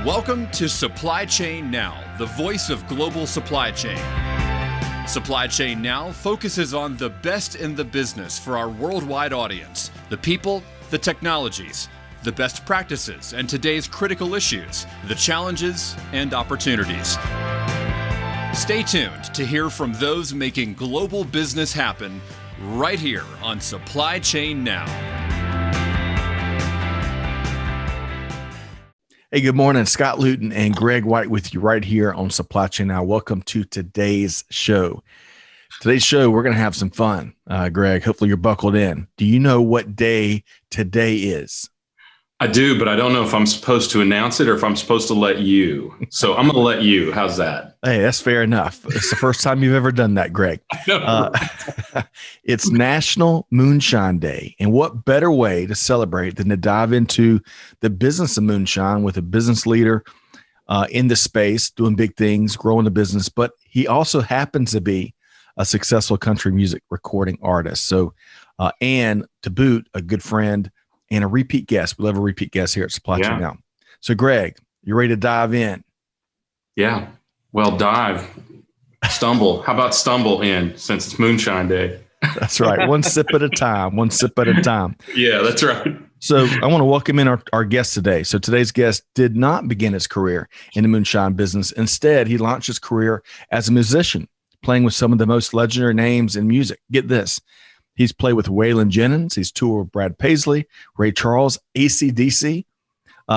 Welcome to Supply Chain Now, the voice of global supply chain. Supply Chain Now focuses on the best in the business for our worldwide audience, the people, the technologies, the best practices, and today's critical issues, the challenges and opportunities. Stay tuned to hear from those making global business happen right here on Supply Chain Now. Hey, good morning. Scott Luton and Greg White with you right here on Supply Chain Now. Welcome to today's show. Today's show, we're going to have some fun. Greg, hopefully you're buckled in. Do you know what day today is? I do, but I don't know if I'm supposed to announce it or if I'm supposed to let you. So I'm going to let you. How's that? Hey, that's fair enough. It's the first time you've ever done that, Greg. It's National Moonshine Day. And what better way to celebrate than to dive into the business of moonshine with a business leader in the space, doing big things, growing the business. But he also happens to be a successful country music recording artist. So, and to boot, a good friend and a repeat guest. We love a repeat guest here at Supply Chain Now. So, Greg, you ready to dive in? Yeah. Well, dive, stumble. How about stumble in since it's Moonshine Day? That's right. One sip at a time. One sip at a time. Yeah, that's right. So I want to welcome in our guest today. So today's guest did not begin his career in the moonshine business. Instead, he launched his career as a musician, playing with some of the most legendary names in music. Get this. He's played with Waylon Jennings. He's toured with Brad Paisley, Ray Charles, AC/DC.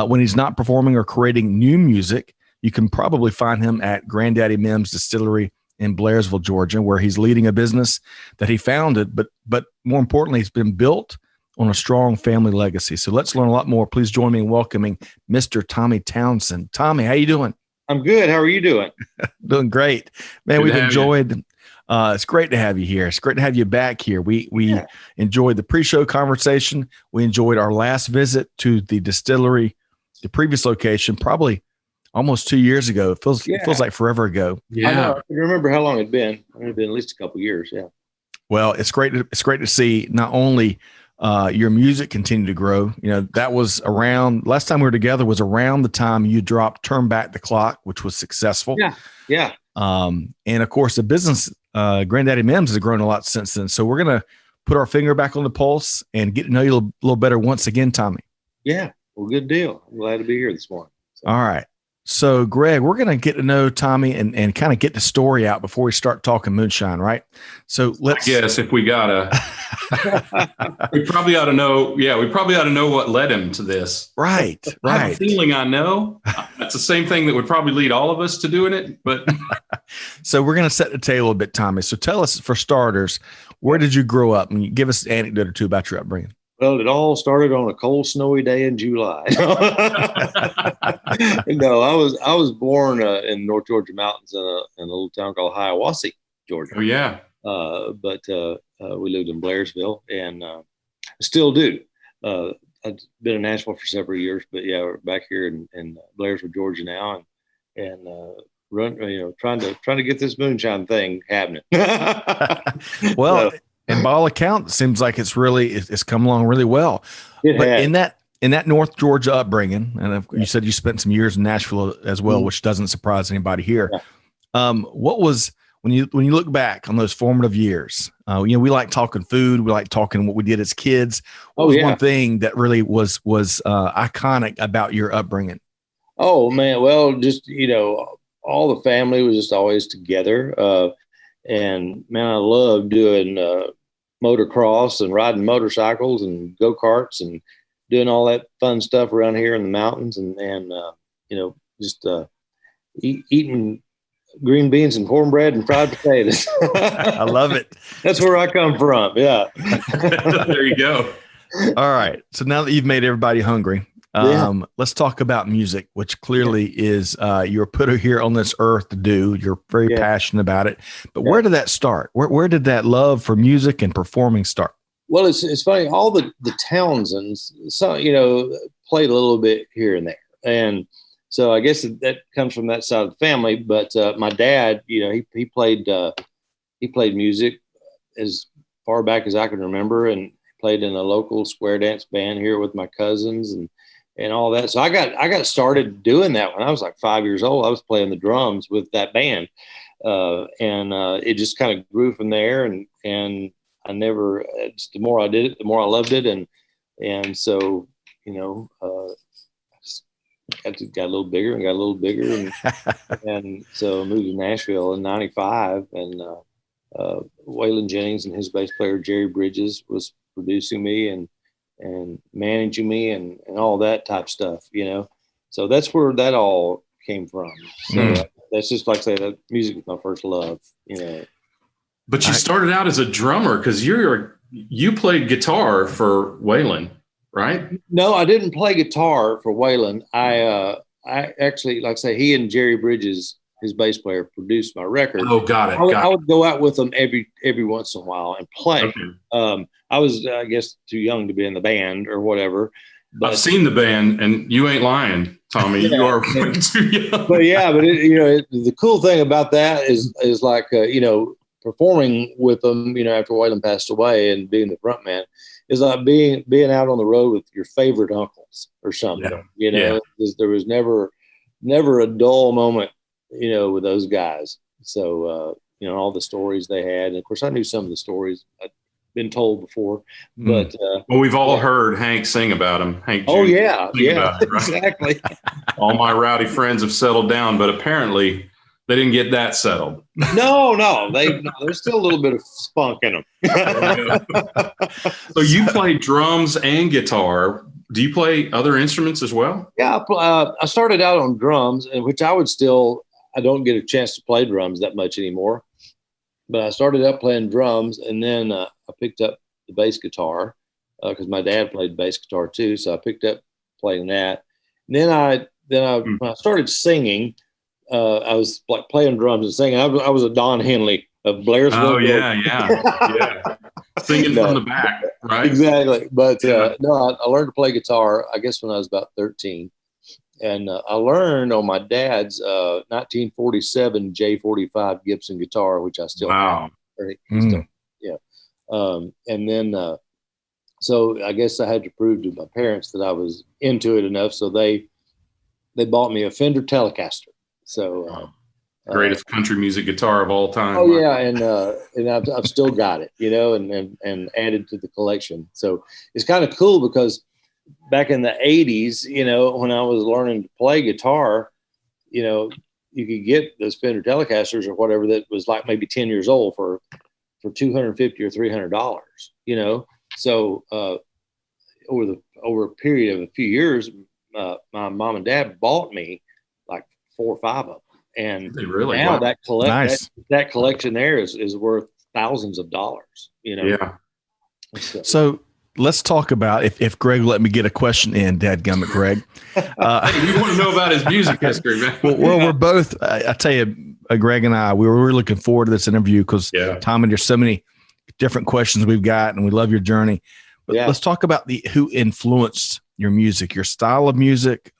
When he's not performing or creating new music, you can probably find him at Grandaddy Mimm's Distillery in Blairsville, Georgia, where he's leading a business that he founded, but more importantly, it's been built on a strong family legacy. So let's learn a lot more. Please join me in welcoming Mr. Tommy Townsend. Tommy, how you doing? I'm good. How are you doing? Doing great. Man, we've enjoyed it's great to have you here. It's great to have you back here. We enjoyed the pre-show conversation. We enjoyed our last visit to the distillery, the previous location, probably almost 2 years ago. It feels like forever ago. Yeah, I know. I can remember how long it'd been. It'd been at least a couple of years. Yeah. Well, it's great to see not only your music continue to grow. You know, that was around last time we were together was around the time you dropped "Turn Back the Clock," which was successful. Yeah. And of course, the business Grandaddy Mimm's has grown a lot since then. So we're gonna put our finger back on the pulse and get to know you a little better once again, Tommy. Yeah. Well, good deal. I'm glad to be here this morning. All right. So, Greg, we're going to get to know Tommy and kind of get the story out before we start talking moonshine, right? So let's. Yes, if we gotta, we probably ought to know. Yeah, we probably ought to know what led him to this. Right. I have a feeling I know. That's the same thing that would probably lead all of us to doing it. But so we're going to set the table a bit, Tommy. So tell us, for starters, where did you grow up? And give us an anecdote or two about your upbringing. Well, it all started on a cold, snowy day in July. No, I was born in North Georgia mountains in a little town called Hiawasee, Georgia. Oh yeah. But we lived in Blairsville and still do. I've been in Nashville for several years, but yeah, we're back here in Blairsville, Georgia now, and trying to get this moonshine thing happening. Well. And by all accounts, it seems like it's come along really well. But in that North Georgia upbringing, and you said you spent some years in Nashville as well, which doesn't surprise anybody here. Yeah. What was when you look back on those formative years? We like talking food, we like talking what we did as kids. What was one thing that really was iconic about your upbringing? Oh man, well, just all the family was just always together. And man, I love doing motocross and riding motorcycles and go-karts and doing all that fun stuff around here in the mountains and just eating green beans and cornbread and fried potatoes. I love it. That's where I come from. Yeah. There you go. All right. So now that you've made everybody hungry, let's talk about music, which clearly is you're put here on this earth to do. You're very passionate about it. But where did that start? Where did that love for music and performing start? Well, it's funny. All the Townsends, played a little bit here and there, and so I guess that comes from that side of the family. But my dad, he played music as far back as I can remember, and played in a local square dance band here with my cousins, and and all that. So I got started doing that when I was like 5 years old. I was playing the drums with that band, and it just kind of grew from there. And I never, the more I did it, the more I loved it, and so got a little bigger and got a little bigger, and so I moved to Nashville in '95, and Waylon Jennings and his bass player Jerry Bridges was producing me and managing me and all that type stuff, So that's where that all came from. So that's just like I say, that music was my first love, But you started out as a drummer because you played guitar for Waylon, right? No, I didn't play guitar for Waylon. I actually, like I say, he and Jerry Bridges, his bass player, produced my record. Oh, got it. I would go out with them every once in a while and play. Okay. I was, I guess, too young to be in the band or whatever. But, I've seen the band, and you ain't lying, Tommy. Yeah, you are way too young. But the cool thing about that is like performing with them, after Waylon passed away and being the front man is like being out on the road with your favorite uncles or something. Yeah. There was never a dull moment, with those guys. So all the stories they had, and of course I knew some of the stories I'd been told before, but well, we've all heard Hank sing about him. Hank. Oh yeah, right? Exactly. All my rowdy friends have settled down, but apparently they didn't get that settled. No, there's still a little bit of spunk in them. So you play drums and guitar. Do you play other instruments as well? Yeah, I started out on drums, which I don't get a chance to play drums that much anymore. But I started up playing drums, and then I picked up the bass guitar because my dad played bass guitar too. So I picked up playing that. And then when I started singing, I was like playing drums and singing. I was a Don Henley of Blairsville. Oh yeah. Singing from the back, right? Exactly. But I learned to play guitar, I guess, when I was about 13. And I learned on my dad's 1947 J45 Gibson guitar, which I still have. And then, so I guess I had to prove to my parents that I was into it enough. So they bought me a Fender Telecaster. So greatest country music guitar of all time. Oh yeah, and I've still got it, and added to the collection. So it's kind of cool because back in the 80s, when I was learning to play guitar, you could get those Fender Telecasters or whatever that was like maybe 10 years old for $250 or $300, So over a period of a few years, my mom and dad bought me like 4 or 5 of them. And now that collection there is worth thousands of dollars, Yeah. So let's talk about if Greg let me get a question in, dadgummit, Greg. You want to know about his music history, man. Well, we're both, I tell you, Greg and I, we were really looking forward to this interview because Tom, and there's so many different questions we've got, and we love your journey. But let's talk about who influenced your music, your style of music,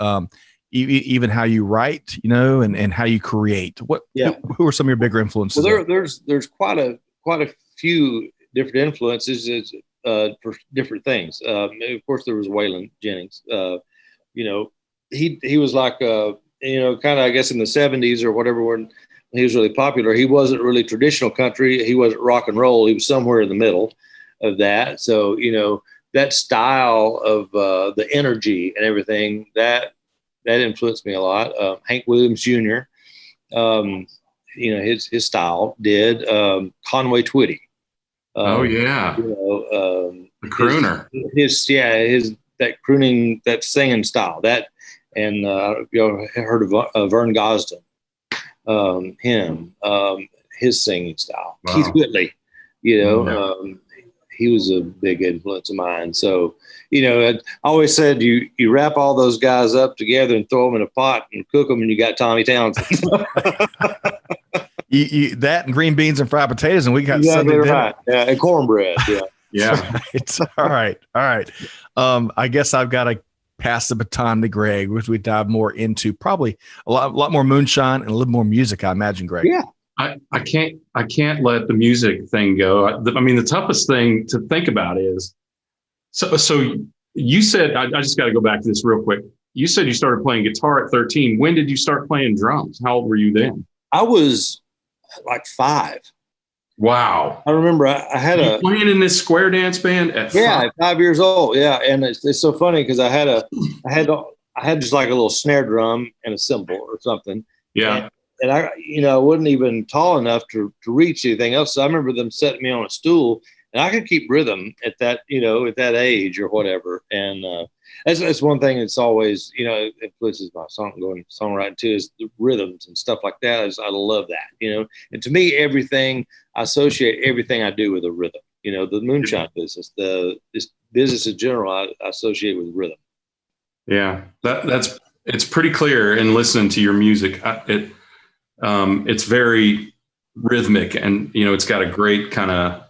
even how you write, and how you create. Who are some of your bigger influences? Well, there's quite a few different influences for different things. Of course, there was Waylon Jennings. He was like kind of, I guess, in the 70s or whatever when he was really popular. He wasn't really traditional country. He wasn't rock and roll. He was somewhere in the middle of that. So that style of the energy and everything that influenced me a lot. Hank Williams Jr. His style did. Conway Twitty. The crooner. His that crooning, that singing style. That, and heard of Vern Gosdin. Him, his singing style. Wow. Keith Whitley. He was a big influence of mine. So, I always said you wrap all those guys up together and throw them in a pot and cook them, and you got Tommy Townsend. That and green beans and fried potatoes, and we got Sunday dinner. Right. Yeah, and cornbread. Yeah. It's all right. I guess I've got to pass the baton to Greg, which we dive more into probably a lot more moonshine and a little more music, I imagine, Greg. Yeah. I can't let the music thing go. I mean, the toughest thing to think about is so You said, I just got to go back to this real quick. You said you started playing guitar at 13. When did you start playing drums? How old were you then? I was like 5. Wow. I remember I had you playing in this square dance band at 5? 5 years old. Yeah. And it's so funny because I had just like a little snare drum and a cymbal or something. Yeah. And I, I wasn't even tall enough to reach anything else. So I remember them setting me on a stool, and I could keep rhythm at that, at that age or whatever. And that's one thing that's always, influences my songwriting too, is the rhythms and stuff like that. I love that, And to me, I associate everything I do with a rhythm. The moonshine business, this business in general, I associate with rhythm. Yeah, it's pretty clear in listening to your music. It's very rhythmic, and it's got a great kind of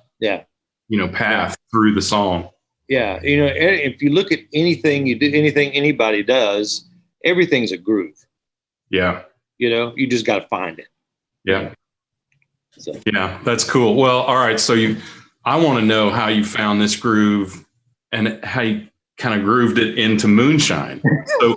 path through the song. Yeah, if you look at anything you do, anything anybody does, everything's a groove. Yeah, you just got to find it. Yeah. So. Yeah, that's cool. Well, all right. So I want to know how you found this groove and how you kind of grooved it into Moonshine. So,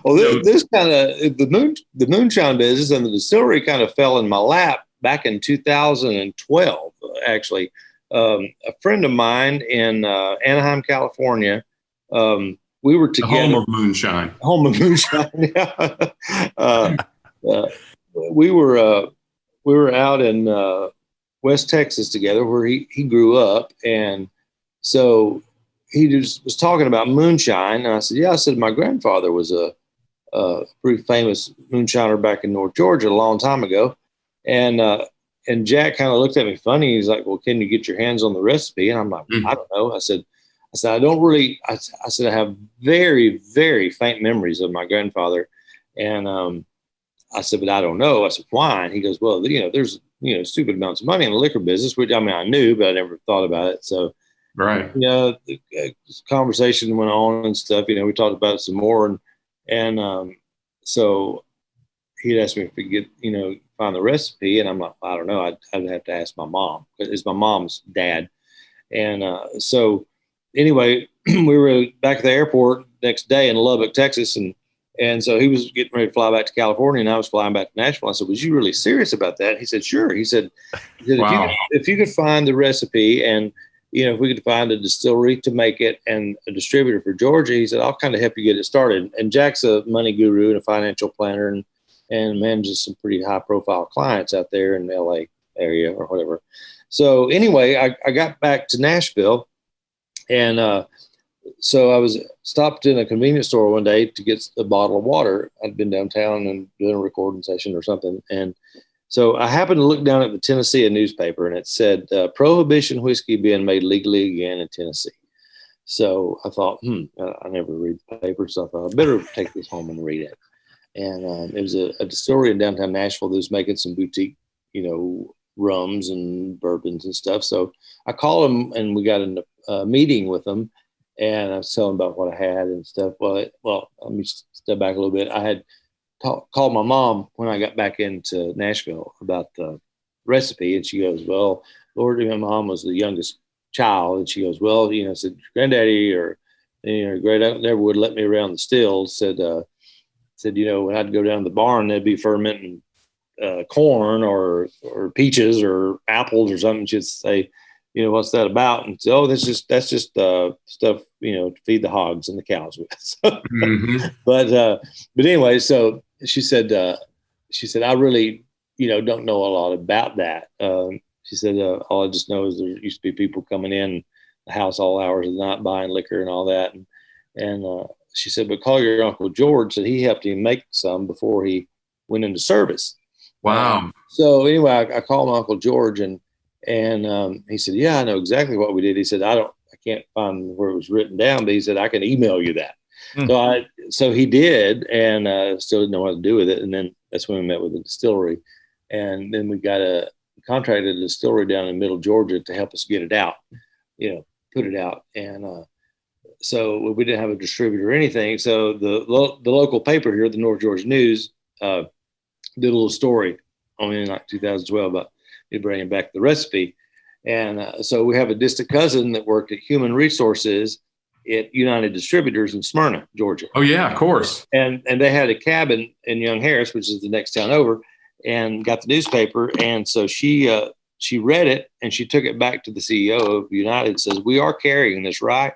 well, this kind of the Moonshine business and the distillery kind of fell in my lap back in 2012. Actually, a friend of mine in Anaheim, California. We were together. The home of Moonshine. Home of Moonshine. We were out in West Texas together, where he grew up, and so he just was talking about moonshine. And I said, I said, my grandfather was a pretty famous moonshiner back in North Georgia a long time ago. And Jack kind of looked at me funny. He's like, well, can you get your hands on the recipe? And I'm like, I don't know. I said, I don't really, I said, I have very, very faint memories of my grandfather. And I said, but I don't know. I said, why? And he goes, well, there's, stupid amounts of money in the liquor business, which I knew, but I never thought about it. So, right. The conversation went on and stuff. We talked about it some more, and so he'd asked me if we could get, find the recipe, and I'm like, I don't know. I'd have to ask my mom, because it's my mom's dad. And so anyway, we were back at the airport next day in Lubbock, Texas, and so he was getting ready to fly back to California, and I was flying back to Nashville. I said, was you really serious about that? He said, sure. He said, wow. if you could find the recipe, and if we could find a distillery to make it and a distributor for Georgia, he said, I'll kind of help you get it started. And Jack's a money guru and a financial planner, and manages some pretty high profile clients out there in the LA area or whatever. So anyway, I got back to Nashville, and so I was stopped in a convenience store one day to get a bottle of water. I'd been downtown and doing a recording session or something. And so I happened to look down at the Tennessee newspaper, and it said, Prohibition whiskey being made legally again in Tennessee. So I thought, I never read the paper, so I thought I better take this home and read it. And it was a distillery in downtown Nashville that was making some boutique, rums and bourbons and stuff. So I called them, and we got a meeting with them, and I was telling them about what I had and stuff. Well, let me step back a little bit. I had called my mom when I got back into Nashville about the recipe, and she goes, well, Lord, my mom was the youngest child, and she goes, well, said Granddaddy or great uncle never would let me around the stills. Said when I'd go down to the barn, they'd be fermenting corn or peaches or apples or something. She'd say, what's that about? And so, that's just stuff, to feed the hogs and the cows with. So, but anyway, so she said, I really, don't know a lot about that. She said, all I just know is there used to be people coming in the house all hours of the night buying liquor and all that. And she said, but call your Uncle George, that he helped him make some before he went into service. Wow. So anyway, I called my Uncle George, and he said, yeah, I know exactly what we did. He said, I can't find where it was written down, but he said, I can email you that. So he did, and still didn't know what to do with it. And then that's when we met with the distillery. And then we got contracted a distillery down in middle Georgia to help us get it out, put it out. And so we didn't have a distributor or anything. So the local paper here, the North Georgia News, did a little story on in like 2012 about me bringing back the recipe. And so we have a distant cousin that worked at Human Resources at United Distributors in Smyrna, Georgia. Oh yeah, of course. And they had a cabin in Young Harris, which is the next town over, and got the newspaper. And so she read it and she took it back to the CEO of United and says, "We are carrying this, right?"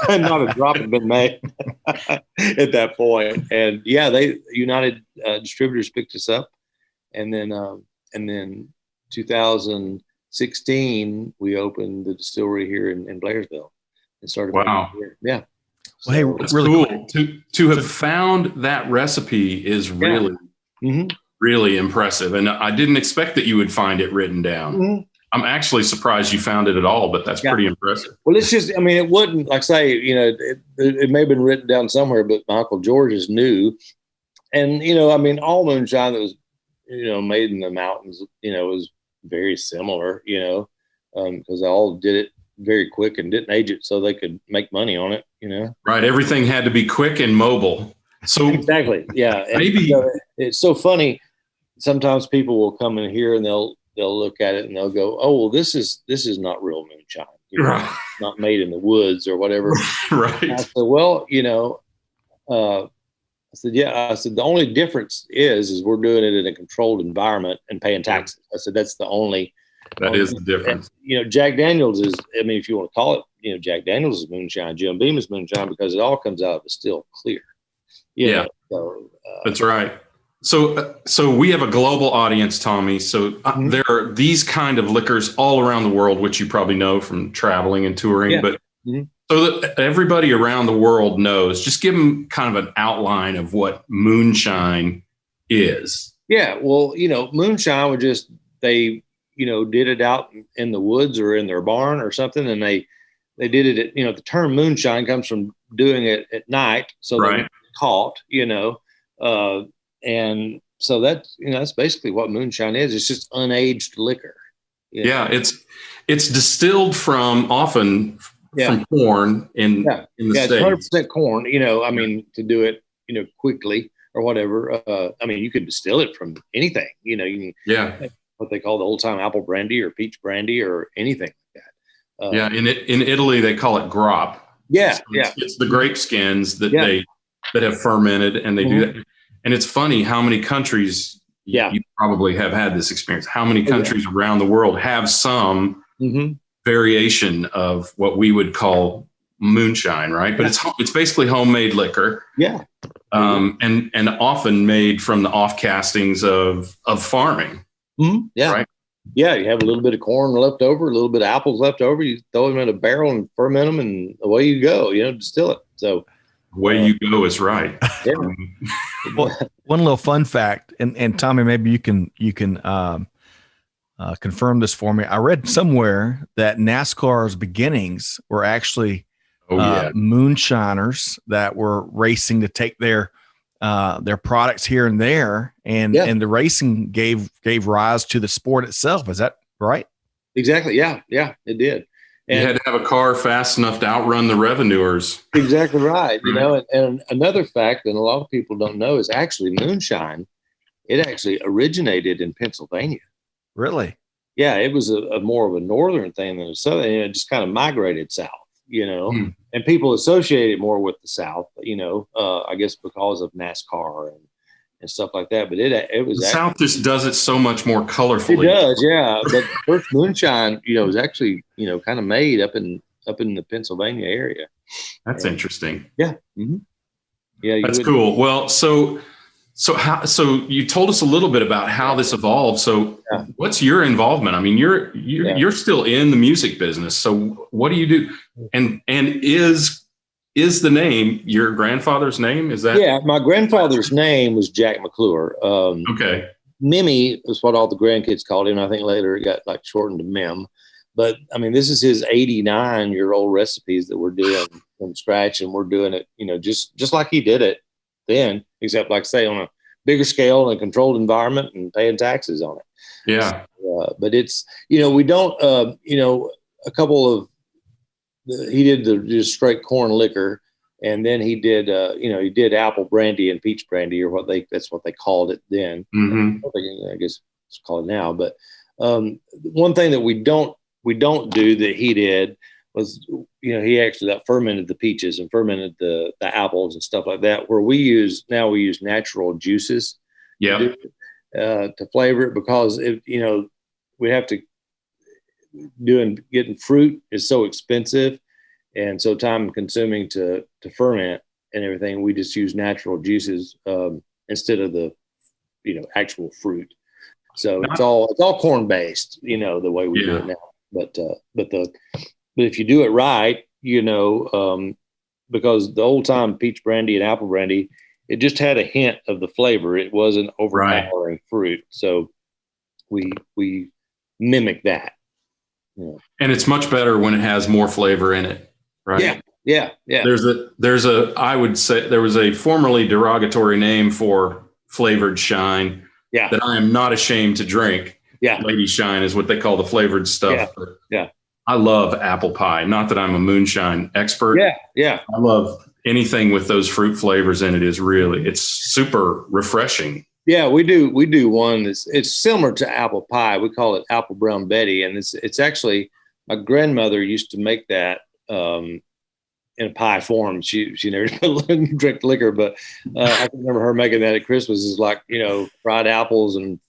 And not a drop had been made at that point. And yeah, United Distributors picked us up, and then 2016 we opened the distillery here in Blairsville and started. Wow. Here. Yeah. Well, hey, That's really cool. To have found that recipe is really, really impressive. And I didn't expect that you would find it written down. Mm-hmm. I'm actually surprised you found it at all, but that's pretty impressive. Well, it's just, I mean, it wouldn't, like say, it may have been written down somewhere, but my Uncle George is new. And, I mean, all moonshine that was, made in the mountains, was very similar, because they all did it very quick and didn't age it so they could make money on it, Right. Everything had to be quick and mobile. So exactly. Yeah. And maybe it's so funny. Sometimes people will come in here and they'll look at it and they'll go, "Oh, well, this is not real moonshine, right. Not made in the woods or whatever." Right. I said, "Well, I said, yeah." I said, "The only difference is we're doing it in a controlled environment and paying taxes." I said, "That's the only." That is the difference. And, Jack Daniels is, I mean, if you want to call it, Jack Daniels is moonshine, Jim Beam is moonshine, because it all comes out of a still clear. Yeah. So, that's right. So we have a global audience, Tommy. So there are these kind of liquors all around the world, which you probably know from traveling and touring. Yeah. But so that everybody around the world knows, just give them kind of an outline of what moonshine is. Yeah. Well, moonshine would just, they, did it out in the woods or in their barn or something. And they did it at, the term moonshine comes from doing it at night. So they're caught, and so that's basically what moonshine is. It's just unaged liquor. Yeah, it's distilled from often from corn in the States. It's 100% corn. I mean, to do it, quickly or whatever. I mean, you could distill it from anything. You can what they call the old time apple brandy or peach brandy or anything like that. In Italy they call it grop. Yeah, It's the grape skins that that have fermented, and they do that. And it's funny how many countries, you probably have had this experience, how many countries around the world have some variation of what we would call moonshine, right? But it's basically homemade liquor. Yeah. And often made from the off castings of farming. Mm-hmm. Yeah. Right? Yeah, you have a little bit of corn left over, a little bit of apples left over. You throw them in a barrel and ferment them, and away you go. Distill it. So way you go is right. Yeah. Well, one little fun fact, and Tommy, maybe you can confirm this for me. I read somewhere that NASCAR's beginnings were actually moonshiners that were racing to take their products here and there, and the racing gave rise to the sport itself. Is that right? Exactly. Yeah, it did. And you had to have a car fast enough to outrun the revenuers. Exactly right. And another fact that a lot of people don't know is actually moonshine. It actually originated in Pennsylvania. Really? Yeah, it was a more of a northern thing than a southern. It just kind of migrated south, and people associate it more with the South, I guess because of NASCAR and stuff like that. But it was the South just does it so much more colorfully. It does, yeah. But first moonshine, was actually, kind of made up in the Pennsylvania area. That's interesting. Yeah. Mm-hmm. Yeah. That's cool. Well, so you told us a little bit about how this evolved. So what's your involvement? I mean, you're still in the music business. So what do you do? And is the name your grandfather's name? Is that? Yeah, my grandfather's name was Jack McClure. Okay. Mimmy was what all the grandkids called him. I think later it got shortened to Mimm. But I mean, this is his 89-year-old recipes that we're doing from scratch, and we're doing it, just like he did it then, except like say on a bigger scale in a controlled environment and paying taxes on it. Yeah. So, but it's, we don't, a couple of, he did just straight corn liquor, and then he did, he did apple brandy and peach brandy, or that's what they called it then. Mm-hmm. I guess it's called now. But one thing that we don't do that he did was, he actually fermented the peaches and fermented the apples and stuff like that. Where we use natural juices, to flavor it, because we have to getting fruit is so expensive and so time consuming to ferment and everything. We just use natural juices instead of the actual fruit. So it's all corn based, the way we do it now. But if you do it right, because the old time peach brandy and apple brandy, it just had a hint of the flavor. It wasn't overpowering fruit. So we mimic that. And it's much better when it has more flavor in it, right? Yeah. I would say there was a formerly derogatory name for flavored shine that I am not ashamed to drink. Yeah. Lady Shine is what they call the flavored stuff. Yeah. I love apple pie. Not that I'm a moonshine expert. Yeah. I love anything with those fruit flavors in it. It's super refreshing. Yeah, we do one it's similar to apple pie. We call it apple brown Betty, and it's actually, my grandmother used to make that in a pie form. She never drank liquor, but I can remember her making that at Christmas. Is like fried apples and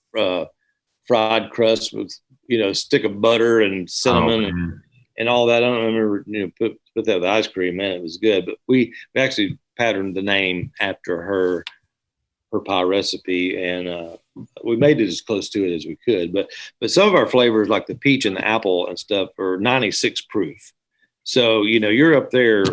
fried crust with a stick of butter and cinnamon and all that. I don't remember put that with ice cream. Man, it was good. But we actually patterned the name after her pie recipe, and we made it as close to it as we could. But some of our flavors, like the peach and the apple and stuff, are 96 proof. So you're up there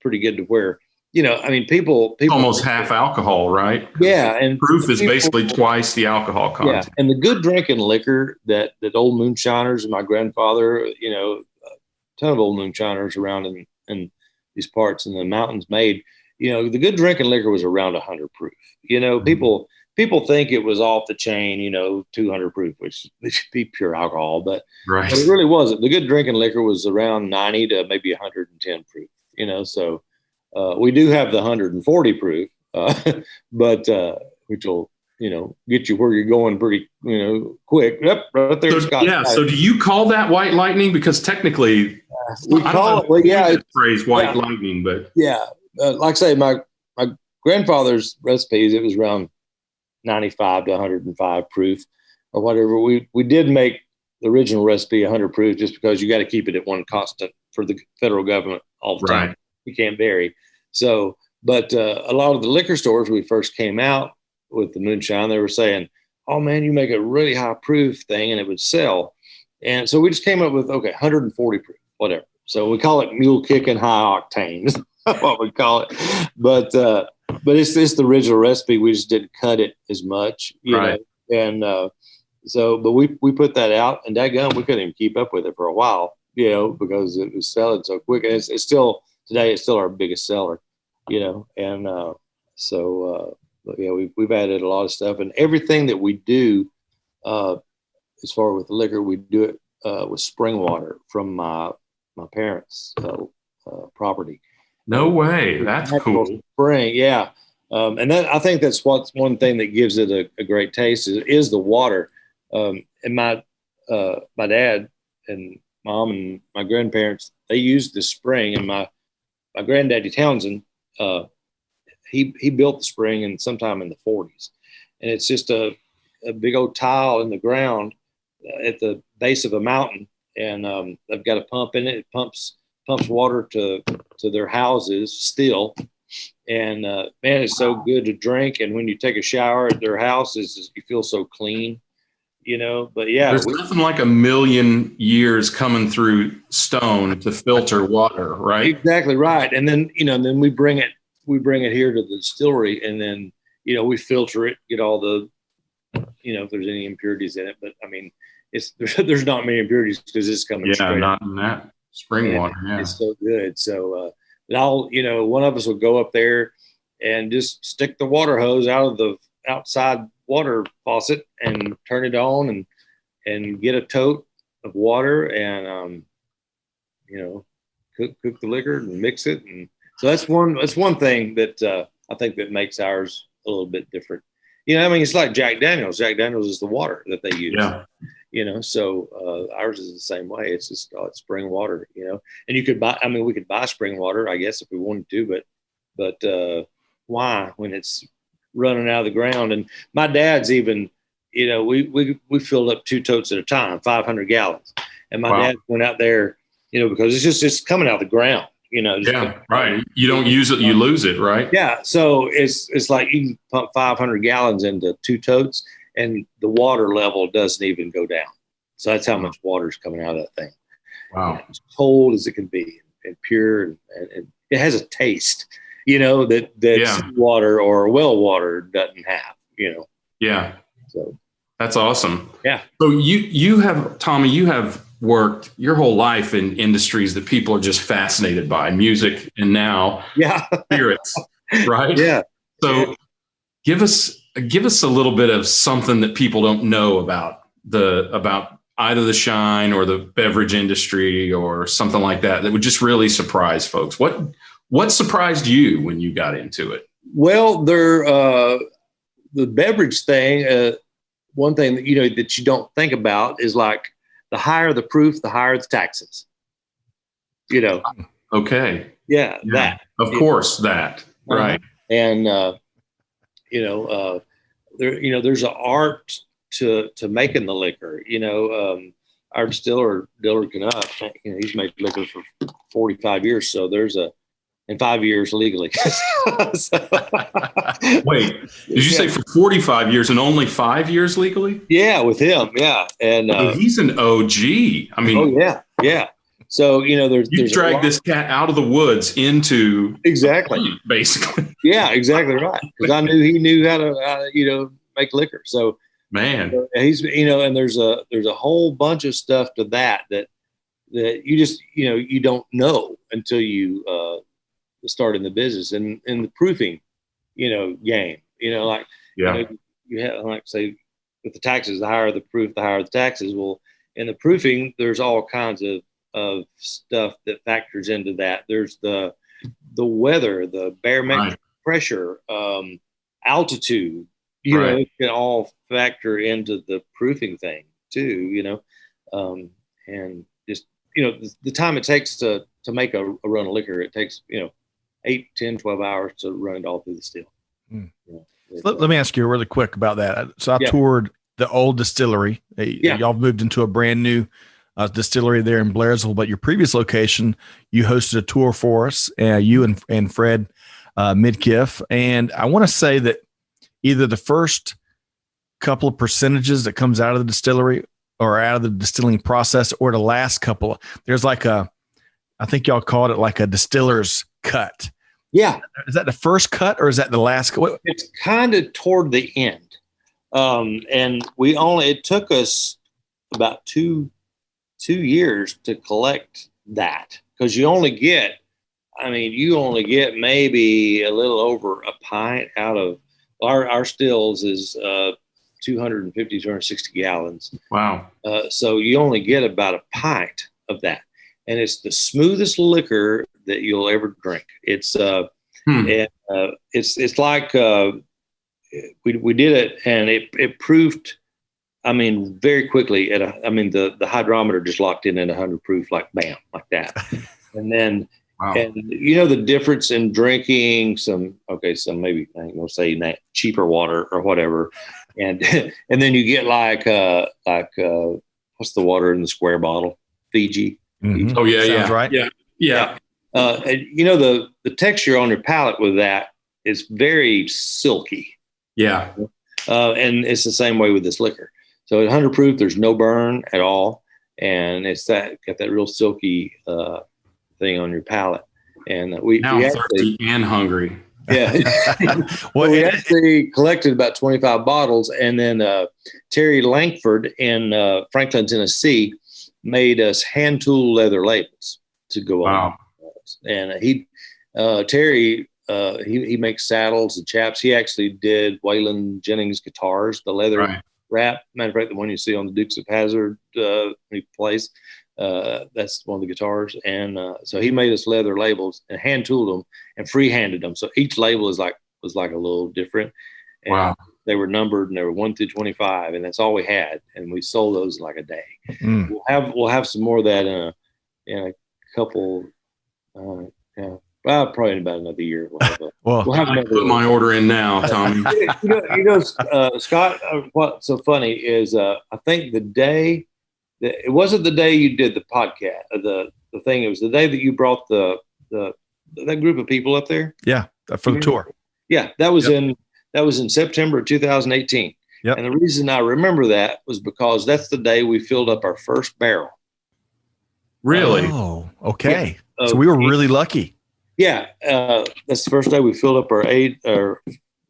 pretty good to where people almost half alcohol, right? Yeah, and proof is basically twice the alcohol content. Yeah, and the good drinking liquor that old moonshiners and my grandfather, a ton of old moonshiners around in these parts in the mountains made. The good drinking liquor was around 100 proof. People think it was off the chain, 200 proof, which should be pure alcohol, but it really wasn't. The good drinking liquor was around 90 to maybe 110 proof. So we do have the 140 proof, but which will get you where you're going pretty quick. Yep, right there. So do you call that white lightning? Because technically, we call it. Well, the phrase white lightning, but like I say, my grandfather's recipes, it was around 95 to 105 proof or whatever. We did make the original recipe 100 proof just because you got to keep it at one constant for the federal government all the time. You can't vary. So, but a lot of the liquor stores, we first came out with the moonshine, they were saying, "Oh man, you make a really high proof thing and it would sell." And so we just came up with 140 proof, whatever. So we call it mule kicking high octane. That's what we call it. But it's the original recipe. We just didn't cut it as much, you know. And but we put that out, and daggone, we couldn't even keep up with it for a while, because it was selling so quick. And it's still today, it's still our biggest seller, And but yeah, we've added a lot of stuff, and everything that we do, as far with the liquor, we do it with spring water from my parents' property. No way. That's cool. Spring, yeah. And that, I think that's what's one thing that gives it a great taste is the water. And my dad and mom and my grandparents, they used the spring, and my granddaddy Townsend, he built the spring sometime in the 40s. And it's just a big old tile in the ground at the base of a mountain. And they've got a pump in it. It pumps water to their houses still. And man, it's so good to drink. And when you take a shower at their house, you feel so clean, But yeah, there's nothing like 1,000,000 years coming through stone to filter water, right? Exactly right. And then then we bring it here to the distillery, and then we filter it, get all the if there's any impurities in it. But I mean, there's not many impurities because it's coming straight not in that spring water. Yeah, it's so good. So one of us will go up there and just stick the water hose out of the outside water faucet and turn it on and get a tote of water and cook the liquor and mix it. And so that's one thing that I think that makes ours a little bit different. It's like Jack Daniels. Jack Daniels is the water that they use. So ours is the same way. It's just spring water, and you could buy, we could buy spring water, I guess, if we wanted to, but why when it's running out of the ground? And my dad's even, we filled up 2 totes at a time, 500 gallons. And my dad went out there, because it's coming out of the ground, right. You don't use it, you lose it, right? Yeah. So it's like you can pump 500 gallons into 2 totes and the water level doesn't even go down. So that's how much water is coming out of that thing. Wow. It's cold as it can be and pure. And it has a taste, that water or well water doesn't have, Yeah. So that's awesome. Yeah. So you have, Tommy, you have worked your whole life in industries that people are just fascinated by, music and now spirits, right? Yeah. So give us a little bit of something that people don't know about either the shine or the beverage industry or something like that would just really surprise folks. What surprised you when you got into it? Well, the beverage thing, one thing that that you don't think about is like the higher the proof, the higher the taxes. Okay. Yeah. That. Of course, that. Right. And there's an art to making the liquor. Our distiller, Dillard Knupp, he's made liquor for 45 years. So in 5 years legally. Wait, did you say for 45 years and only 5 years legally? Yeah, with him. Yeah. And he's an OG. I mean, oh yeah. Yeah. So, there's dragged this cat out of the woods into exactly, basically. Yeah, exactly right. Because he knew how to make liquor. So man, he's and there's a whole bunch of stuff to that you just you don't know until you start in the business and in the proofing game. You have, like, say, with the taxes, the higher the proof, the higher the taxes. Well, in the proofing, there's all kinds of stuff that factors into that. There's the weather, the barometric pressure, altitude, it can all factor into the proofing thing too, and just, the time it takes to make a run of liquor, it takes, 8, 10, 12 hours to run it all through the still. Let me ask you really quick about that. So I toured the old distillery. Y'all moved into a brand new distillery there in Blairsville, but your previous location, you hosted a tour for us, you and Fred Midkiff. And I want to say that either the first couple of percentages that comes out of the distillery or out of the distilling process, or the last couple, there's like I think y'all called it like a distiller's cut. Yeah. Is that the first cut or is that the last cut? It's kind of toward the end. And it took us about two years to collect that, because you only get maybe a little over a pint out of our stills is 250, 260 gallons. Wow. So you only get about a pint of that. And it's the smoothest liquor that you'll ever drink. It's it's like we did it, and it proved, very quickly the hydrometer just locked in at 100 proof, like bam, like that. And then and the difference in drinking some maybe I ain't gonna say cheaper water or whatever, and and then you get like what's the water in the square bottle? Fiji. Mm-hmm. Oh yeah, sounds right. Yeah. And, the texture on your palate with that is very silky. Yeah. And it's the same way with this liquor. So at 100 proof, there's no burn at all, and it's got that real silky thing on your palate. And we thirsty and hungry. Yeah. Well, we actually collected about 25 bottles, and then Terry Langford in Franklin, Tennessee, made us hand tool leather labels to go on. And Terry, he makes saddles and chaps. He actually did Waylon Jennings guitars, the leather wrap. Matter of fact, the one you see on the Dukes of Hazzard he plays, that's one of the guitars. And so he made us leather labels and hand tooled them and free-handed them. So each label was like a little different. And, They were numbered and they were 1 through 25, and that's all we had. And we sold those in like a day. We'll have some more of that in a couple. Probably in about another year. We'll have I put my order in now, Tommy. Scott. What's so funny is I think the day that it wasn't the day you did the podcast, the thing. It was the day that you brought that group of people up there. Yeah, for the tour. Yeah, that was in September of 2018. Yep. And the reason I remember that was because that's the day we filled up our first barrel. Really? Oh, okay. So we were really lucky. Yeah, that's the first day we filled up our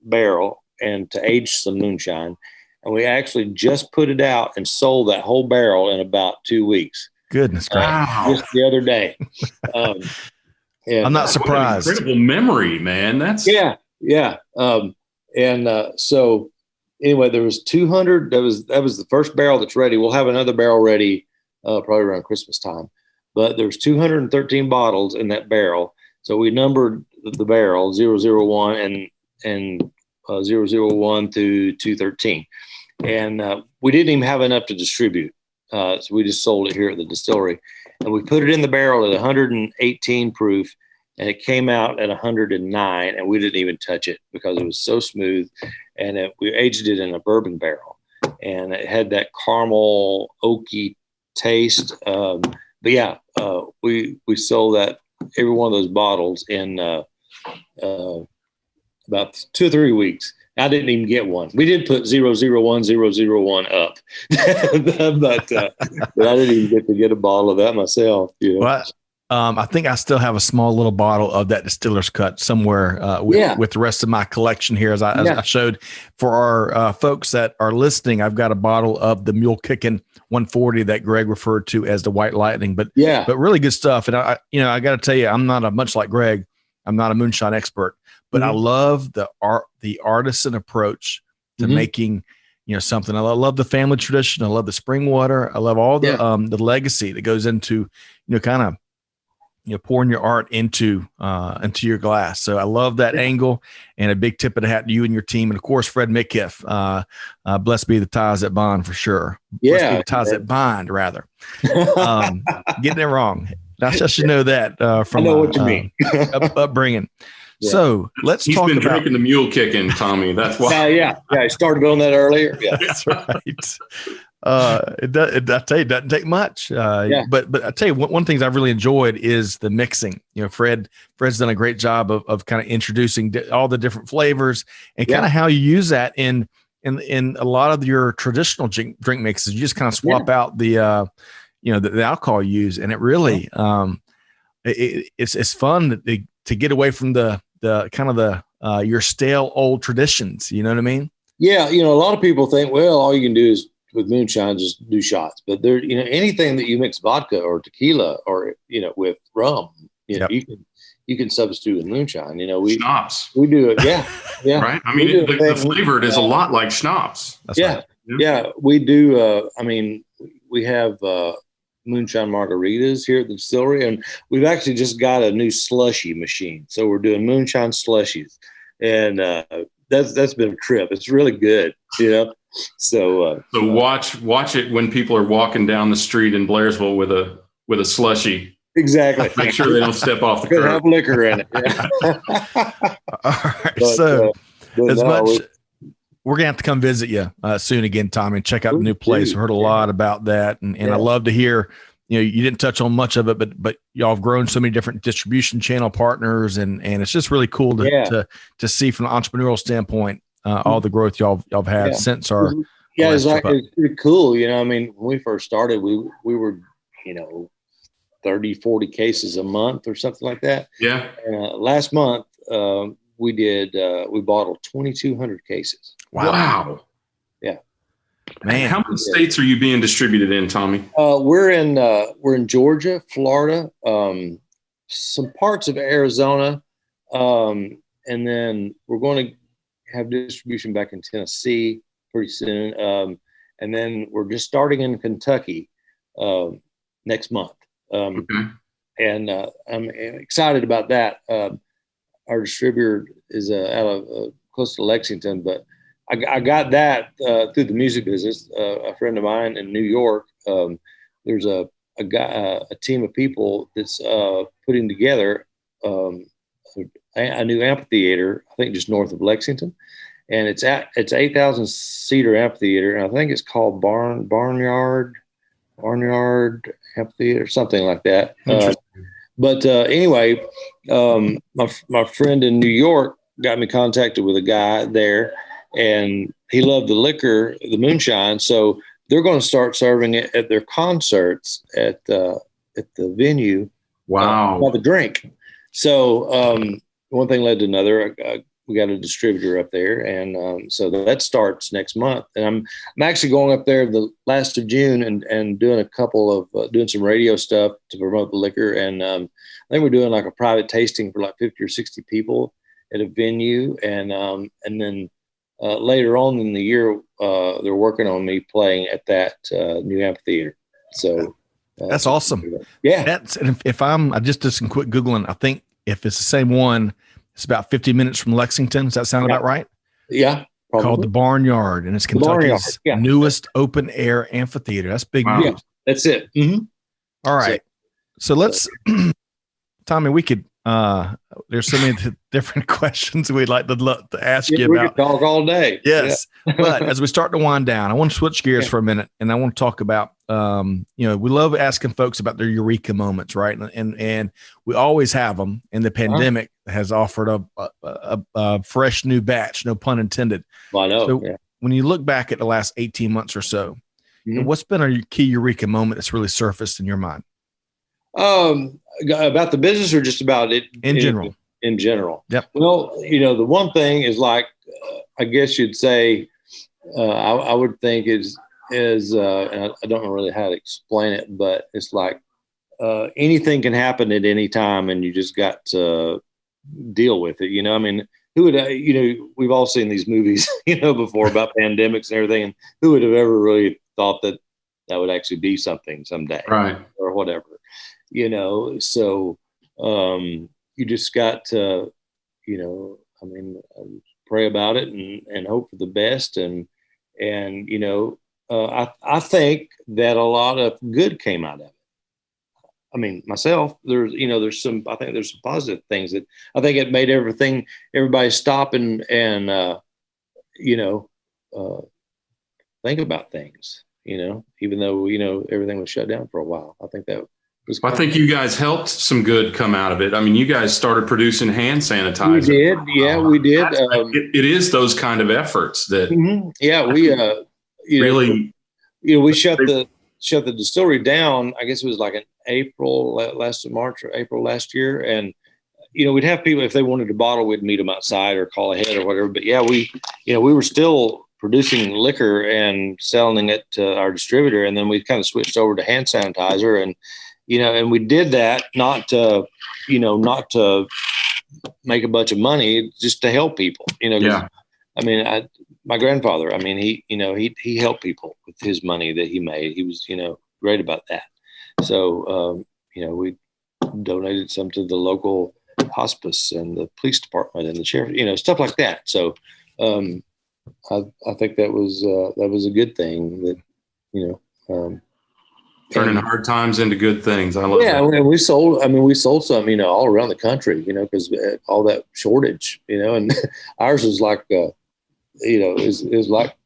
barrel and to age some moonshine, and we actually just put it out and sold that whole barrel in about 2 weeks. Goodness gracious! Wow. Just the other day. I'm not surprised. Incredible memory, man. That's yeah. So anyway, there was 200. That was the first barrel that's ready. We'll have another barrel ready probably around Christmas time, but there's 213 bottles in that barrel. So we numbered the barrel 001 and 001 through 213. And we didn't even have enough to distribute. So we just sold it here at the distillery. And we put it in the barrel at 118 proof, and it came out at 109, and we didn't even touch it because it was so smooth. And we aged it in a bourbon barrel. And it had that caramel oaky taste. But yeah, we sold that. Every one of those bottles in about 2 or 3 weeks. I didn't even get one. We did put 001 up, but I didn't even get a bottle of that myself. Well, I think I still have a small little bottle of that distiller's cut somewhere with the rest of my collection here. As I showed for our folks that are listening, I've got a bottle of the Mule Kickin' 140 that Greg referred to as the White Lightning, but really good stuff. And I got to tell you, I'm not much like Greg. I'm not a moonshine expert, but I love the artisan approach to making, something. I love the family tradition. I love the spring water. I love all the legacy that goes into, kind of, pouring your art into your glass. So I love that angle, and a big tip of the hat to you and your team. And of course, Fred Midkiff, blessed be the ties that bond for sure. Blessed be the ties that bind rather. Getting it wrong. I should know that from I know what you mean. upbringing. Yeah. So let's talk about. He's been drinking the Mule Kickin', Tommy. That's why. I started on that earlier. Yeah, that's right. I tell you, it doesn't take much. But I tell you, one of the things I've really enjoyed is the mixing. Fred's done a great job of kind of introducing all the different flavors and kind of how you use that in a lot of your traditional drink mixes. You just kind of swap out the the alcohol you use, and it really it's fun to get away from the kind of the your stale old traditions. You know what I mean? Yeah, a lot of people think, well, all you can do is with moonshine just do shots, but there, anything that you mix vodka or tequila or with rum, you can substitute with moonshine. Schnapps. We do it, yeah. Right. I mean, the flavor is a lot like schnapps. That's right. Yeah. We do. We have moonshine margaritas here at the distillery, and we've actually just got a new slushy machine, so we're doing moonshine slushies, and that's been a trip. It's really good, So watch it when people are walking down the street in Blairsville with a slushie. Exactly. Make sure they don't step off the curb. Have liquor in it. Yeah. All right. We're gonna have to come visit you soon again, Tommy, and check out the new place. We heard a lot about that, and I love to hear. You didn't touch on much of it, but y'all have grown so many different distribution channel partners, and it's just really cool to see from an entrepreneurial standpoint all the growth y'all have had since our it's pretty cool. When we first started, we were 30, 40 cases a month or something like that. Yeah. Last month we bottled 2,200 cases. Wow. Yeah. Man, how many states are you being distributed in, Tommy? We're in Georgia, Florida, some parts of Arizona, and then we're going to have distribution back in Tennessee pretty soon, and then we're just starting in Kentucky next month. And I'm excited about that. Our distributor is out of close to Lexington, but I got that through the music business. A friend of mine in New York, there's a team of people that's putting together a new amphitheater, I think just north of Lexington, and it's 8,000 seater amphitheater, and I think it's called Barnyard Amphitheater, something like that. But anyway, my friend in New York got me contacted with a guy there, and he loved the liquor, the moonshine. So they're going to start serving it at their concerts at the venue. Wow. By the drink. So one thing led to another. We got a distributor up there, and so that starts next month. And I'm actually going up there the last of June and doing a couple of doing some radio stuff to promote the liquor. And I think we're doing like a private tasting for like 50 or 60 people at a venue. And then later on in the year, they're working on me playing at that new amphitheater. So that's awesome. Yeah. If I just did some quick Googling, I think if it's the same one, it's about 50 minutes from Lexington. Does that sound about right? Yeah. Probably. Called the Barnyard, and it's Kentucky's newest open air amphitheater. That's big news. Yeah, that's it. Mm-hmm. All right. So let's, Tommy, we could, there's so many different questions we'd like to ask you we about. could talk all day. Yes. But as we start to wind down, I want to switch gears for a minute, and I want to talk about, we love asking folks about their eureka moments, right? And we always have them, and the pandemic has offered a fresh new batch, no pun intended. Well, I know. So when you look back at the last 18 months or so, what's been a key eureka moment that's really surfaced in your mind? About the business or just about it in general? In general. Yep. Well, the one thing is like, I guess you'd say, I would think is and I don't know really how to explain it, but it's like anything can happen at any time, and you just got to deal with it. I mean, who would we've all seen these movies, before about pandemics and everything, and who would have ever really thought that would actually be something someday, right, or whatever. So you just got to, pray about it and hope for the best. And I think that a lot of good came out of it. I mean, myself, there's some positive things that I think it made everybody stop and think about things, even though, everything was shut down for a while. I think that I think you guys helped some good come out of it. I mean, you guys started producing hand sanitizer. We did. Yeah, we did. It is those kind of efforts that. Mm-hmm. Yeah, we really. We shut the distillery down. I guess it was like in April, last of March or April last year, and we'd have people, if they wanted to bottle, we'd meet them outside or call ahead or whatever. But yeah, we were still producing liquor and selling it to our distributor, and then we kind of switched over to hand sanitizer and. And we did that not to make a bunch of money, just to help people. I mean, my grandfather. I mean, he helped people with his money that he made. He was great about that. So we donated some to the local hospice and the police department and the sheriff. Stuff like that. So I think that was a good thing that turning hard times into good things. I love that. Yeah, and we sold some, all around the country, because all that shortage, and ours was like, is like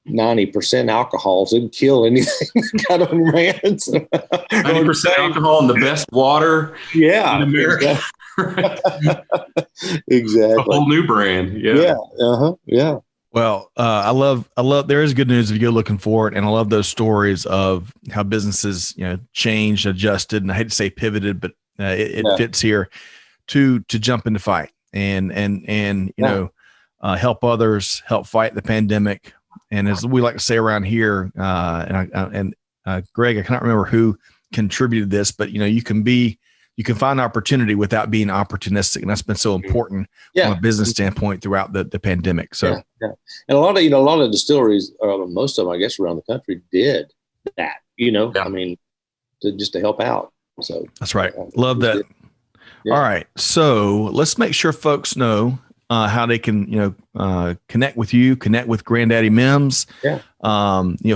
90% alcohol, so it'd kill anything that got on your hands. 90% alcohol and the best water in America. Exactly. A whole new brand. Yeah. Yeah. Uh-huh. Yeah. Well, I love, there is good news if you go looking for it. And I love those stories of how businesses, changed, adjusted, and I hate to say pivoted, but it fits here to jump into fight and help others, help fight the pandemic. And as we like to say around here, Greg, I cannot remember who contributed this, but you can find opportunity without being opportunistic. And that's been so important from a business standpoint throughout the pandemic. So, and a lot of distilleries, or most of them, I guess, around the country did that, I mean, just to help out. So that's right. Love that. Yeah. All right. So let's make sure folks know how they can, connect with you, connect with Granddaddy Mims. Yeah.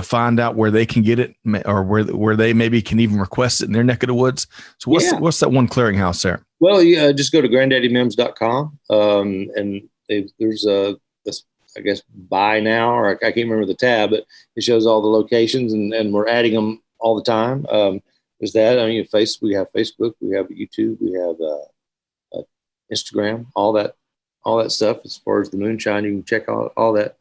Find out where they can get it, or where they maybe can even request it in their neck of the woods. So what's that one clearinghouse there? Well, just go to granddaddymims.com. And there's I guess buy now, or I can't remember the tab, but it shows all the locations, and we're adding them all the time. There's that. I mean, we have Facebook, we have YouTube, we have Instagram, all that stuff. As far as the Moonshine, you can check all that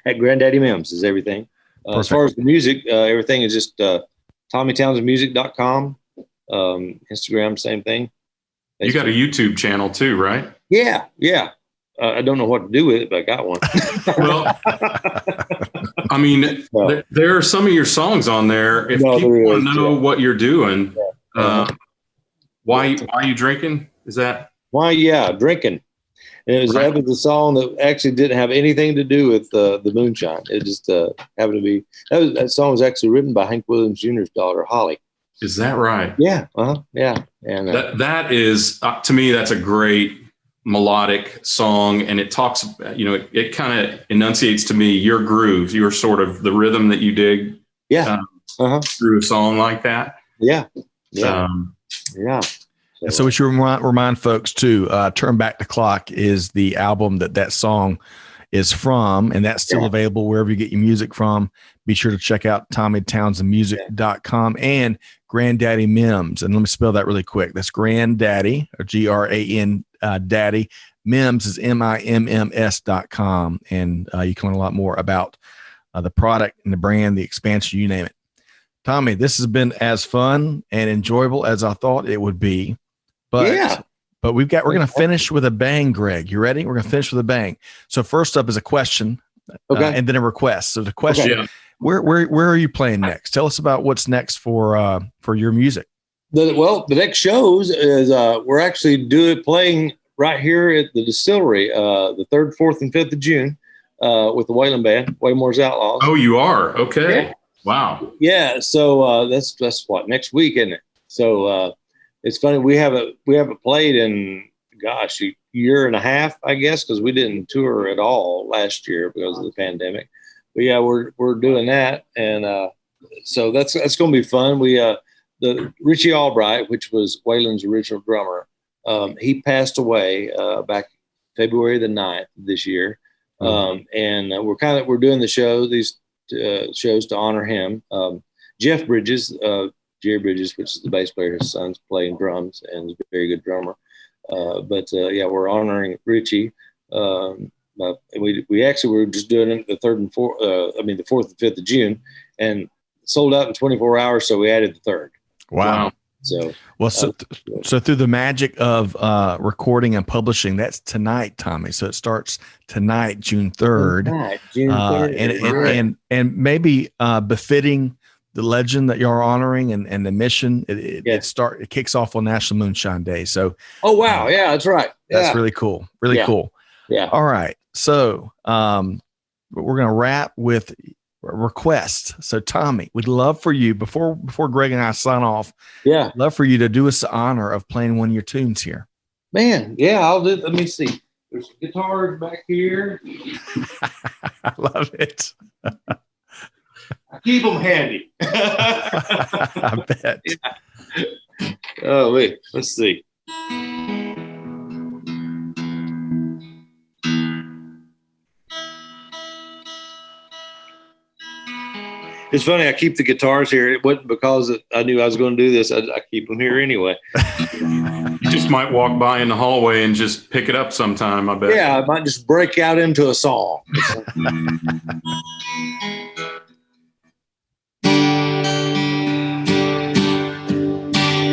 at Granddaddy Mims is everything. As far as the music, everything is just TommyTownsendMusic.com. Instagram, same thing. Facebook. You got a YouTube channel too, right? Yeah. I don't know what to do with it, but I got one. Well, I mean, there are some of your songs on there. If people want to know what you're doing, why are you drinking? Is that why? Yeah, drinking. And that was a song that actually didn't have anything to do with the Moonshine. It just happened to be that song was actually written by Hank Williams Jr.'s daughter, Holly. Is that right? Yeah. Yeah. And that is to me, that's a great melodic song, and it talks, it kind of enunciates to me your grooves, your sort of the rhythm that you dig. Yeah. Through a song like that. Yeah. Yeah. So we should remind folks too, Turn Back the Clock is the album that song is from, and that's still available wherever you get your music from. Be sure to check out TommyTownsendMusic.com and Granddaddy Mims. And let me spell that really quick. That's Grandaddy, or Gran Daddy. Mims is MIMMS.com. And you can learn a lot more about the product and the brand, the expansion, you name it. Tommy, this has been as fun and enjoyable as I thought it would be. But we're going to finish with a bang, Greg. You ready? We're going to finish with a bang. So first up is a question, and then a request. So the question, where are you playing next? Tell us about what's next for your music. The next shows is we're actually playing right here at the Distillery, the 3rd, 4th, and 5th of June with the Wayland Band, Waymore's Outlaws. Oh, you are? Okay. Yeah. Wow. Yeah. So that's what, next week, isn't it? So it's funny. We haven't played in, gosh, a year and a half, I guess, because we didn't tour at all last year because of the pandemic. But yeah, we're doing that. And so that's going to be fun. The Richie Albright, which was Wayland's original drummer, he passed away back February the 9th this year. And we're doing these shows to honor him. Jeff Bridges, Jerry Bridges, which is the bass player, his son's playing drums and is a very good drummer. But we're honoring Richie. We actually were just doing it the 4th and 5th of June, and sold out in 24 hours. So we added the 3rd. Wow. So through the magic of recording and publishing, that's tonight, Tommy. So it starts tonight, June 3rd. June 3rd. And maybe befitting the legend that you're honoring and the mission. It kicks off on National Moonshine Day. So yeah, that's right. That's really cool. Really cool. Yeah. All right. So we're gonna wrap with request. So Tommy, we'd love for you before Greg and I sign off. Yeah, love for you to do us the honor of playing one of your tunes here. Man, yeah, I'll do. Let me see. There's guitars back here. I love it. I keep them handy. I bet. Yeah. Oh wait, let's see. It's funny, I keep the guitars here. It wasn't because I knew I was going to do this. I keep them here anyway. You just might walk by in the hallway and just pick it up sometime, I bet. Yeah, I might just break out into a song.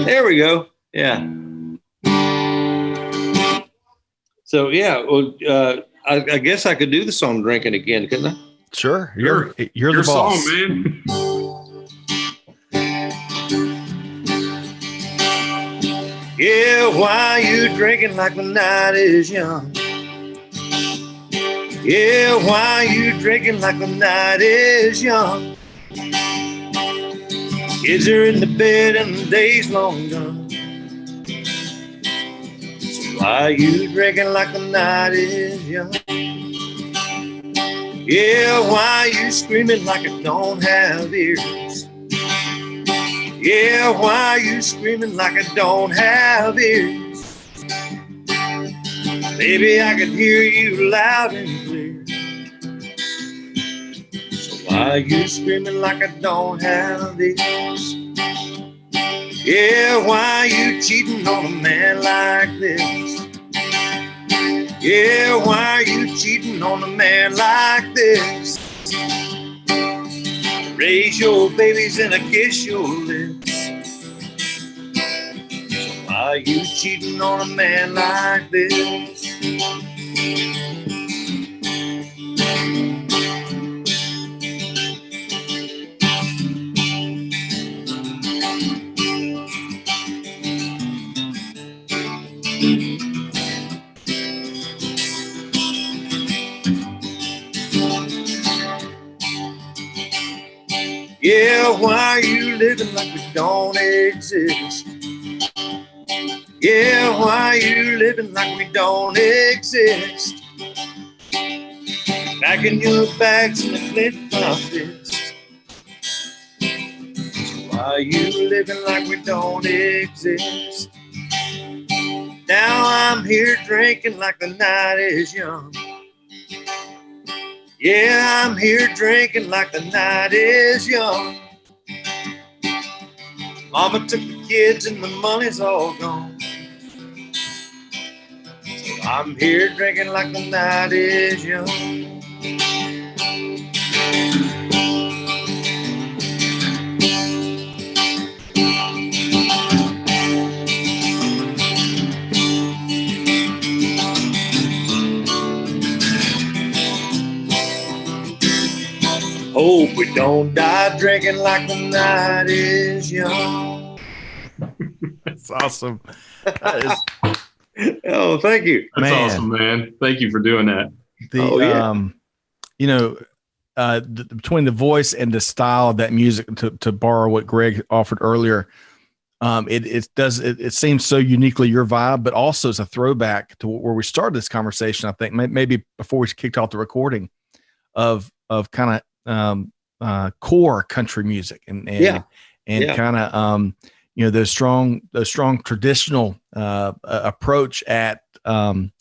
There we go. Yeah. So, I guess I could do the song Drinking Again, couldn't I? Sure. You're the boss. Song, man. Yeah, why you drinking like the night is young? Yeah, why you drinking like the night is young? Kids are in the bed and the day's long gone. So Why you drinking like the night is young? Yeah, why you screaming like it don't have ears? Yeah, why you screaming like it don't have ears? Baby, I can hear you loud and clear. So why you screaming like it don't have ears? Yeah, why you cheating on a man like this? Yeah, why you cheating on a man like this? Raise your babies and I kiss your lips. Why you cheating on a man like this? Yeah, why you living like we don't exist? Yeah, why you living like we don't exist? Packing your bags in the flint my fist. So why you living like we don't exist? Now I'm here drinking like the night is young. Yeah, I'm here drinking like the night is young. Mama took the kids and the money's all gone. So I'm here drinking like the night is young. Hope we don't die drinking like the night is young. That's awesome. Oh, thank you. That's awesome, man. Thank you for doing that. Between the voice and the style of that music, to borrow what Greg offered earlier, it seems so uniquely your vibe, but also it's a throwback to where we started this conversation. I think maybe before we kicked off the recording of kind of core country music and kind of those strong traditional approach at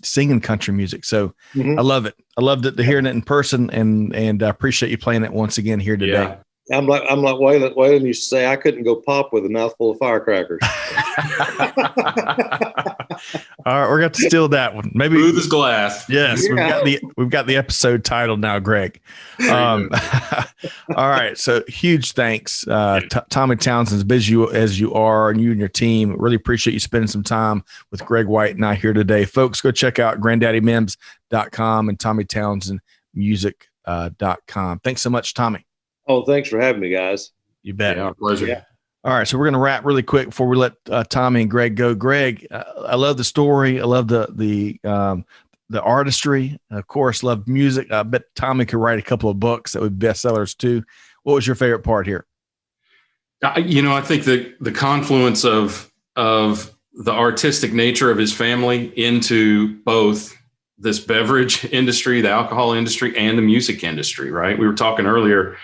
singing country music. So I love it. I loved it to hearing it in person, and I appreciate you playing it once again here today. Yeah. I'm like Waylon used to say, I couldn't go pop with a mouthful of firecrackers. All right, we're going to steal that one. Maybe smooth as glass. Yes, we've got the episode title now, Greg. All right, so huge thanks, Tommy Townsend, as busy as you are, and you and your team. Really appreciate you spending some time with Greg White and I here today, folks. Go check out GranddaddyMims.com and TommyTownsendMusic.com. Thanks so much, Tommy. Oh, thanks for having me, guys. You bet. Yeah, pleasure. Yeah. All right, so we're going to wrap really quick before we let Tommy and Greg go. Greg, I love the story. I love the artistry. Of course, love music. I bet Tommy could write a couple of books that would be bestsellers too. What was your favorite part here? I think the confluence of the artistic nature of his family into both this beverage industry, the alcohol industry, and the music industry, right? We were talking earlier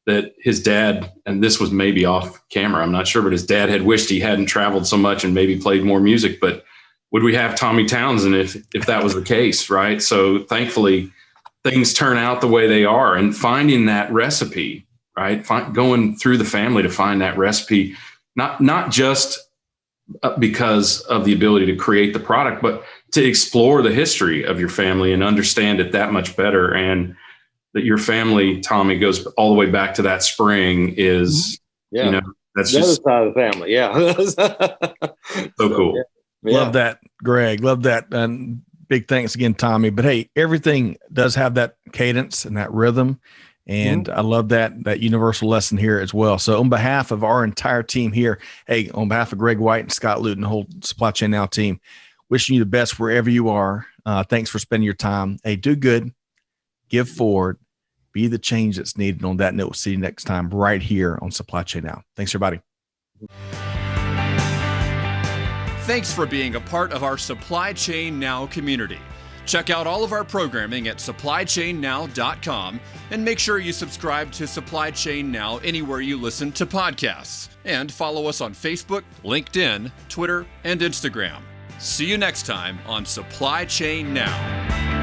that his dad, and this was maybe off camera, I'm not sure, but his dad had wished he hadn't traveled so much and maybe played more music. But would we have Tommy Townsend if that was the case, right? So thankfully, things turn out the way they are, and finding that recipe, right? Going through the family to find that recipe, not just because of the ability to create the product, but to explore the history of your family and understand it that much better. And that your family, Tommy, goes all the way back to that spring is, that's the just other side of the family. Yeah. so cool. Yeah. Love that, Greg. Love that. And big thanks again, Tommy. But hey, everything does have that cadence and that rhythm. And I love that universal lesson here as well. So on behalf of our entire team here, hey, on behalf of Greg White and Scott Luton, the whole Supply Chain Now team, wishing you the best wherever you are. Thanks for spending your time. Hey, do good, give forward, be the change that's needed. On that note, we'll see you next time right here on Supply Chain Now. Thanks, everybody. Thanks for being a part of our Supply Chain Now community. Check out all of our programming at supplychainnow.com and make sure you subscribe to Supply Chain Now anywhere you listen to podcasts. And follow us on Facebook, LinkedIn, Twitter, and Instagram. See you next time on Supply Chain Now.